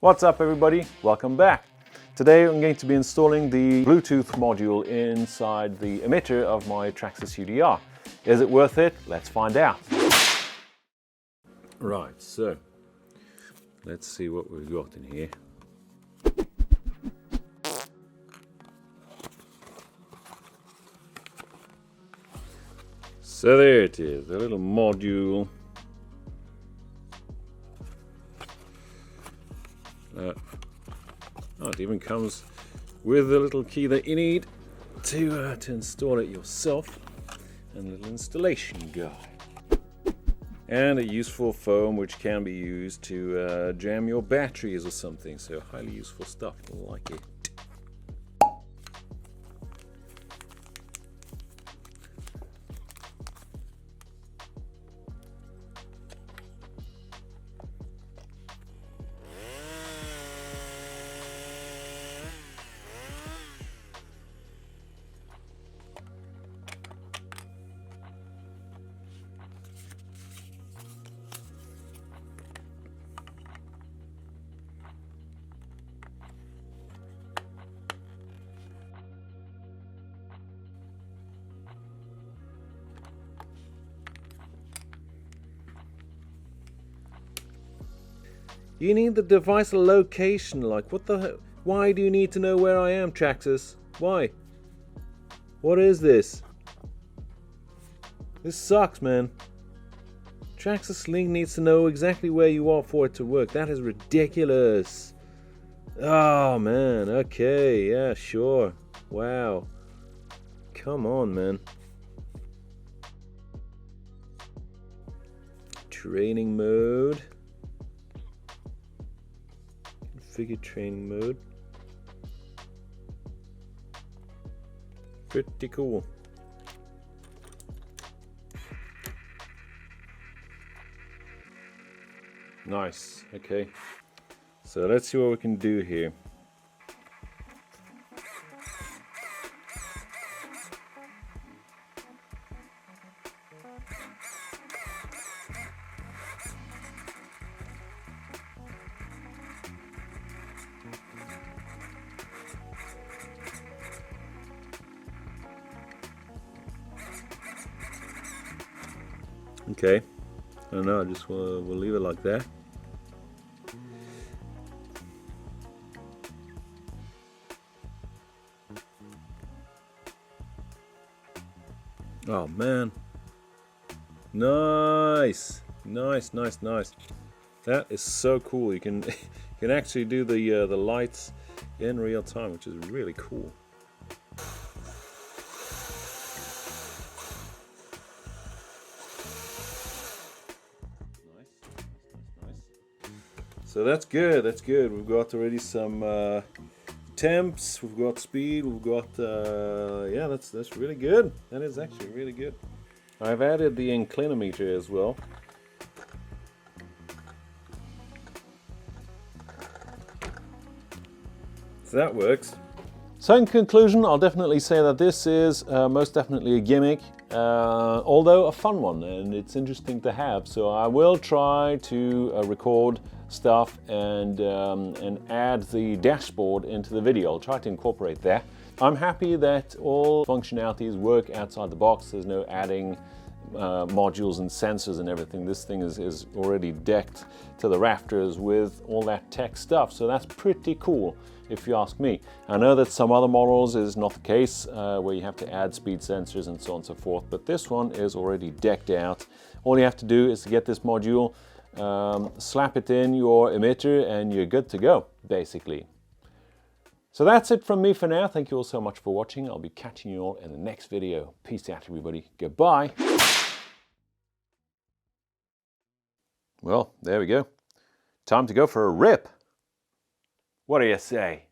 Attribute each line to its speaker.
Speaker 1: What's up everybody, welcome back. Today I'm going to be installing the Bluetooth module inside the emitter of my Traxxas UDR. Is it worth it? Let's find out. Right, so let's see what we've got in here. So there it is, a little module. It even comes with the little key that you need to install it yourself, and a little installation guide. And a useful foam which can be used to jam your batteries or something, so highly useful stuff, I like it. You need the device location, like what the hell? Why do you need to know where I am, Traxxas? Why? What is this? This sucks, man. Traxxas Link needs to know exactly where you are for it to work. That is ridiculous. Oh man, okay, yeah, sure. Wow. Come on, man. Training mode. Configure training mode. Pretty cool. Nice. Okay. So let's see what we can do here. Okay, I don't know, I just we'll leave it like that. Oh man, nice, nice, nice, nice. That is so cool. You can you can actually do the lights in real time, which is really cool. So that's good, that's good. We've got already some temps, we've got speed, we've got, yeah, that's really good. That is actually really good. I've added the inclinometer as well. So that works. So in conclusion, I'll definitely say that this is most definitely a gimmick, although a fun one, and it's interesting to have. So I will try to record stuff and add the dashboard into the video. I'll try to incorporate that. I'm happy that all functionalities work outside the box. There's no adding modules and sensors and everything. This thing is already decked to the rafters with all that tech stuff, so that's pretty cool if you ask me. I know that some other models is not the case, where you have to add speed sensors and so on and so forth, but this one is already decked out. All you have to do is to get this module, slap it in your emitter, and you're good to go, basically. So that's it from me for now. Thank you all so much for watching. I'll be catching you all in the next video. Peace out, everybody. Goodbye. Well, there we go. Time to go for a rip. What do you say?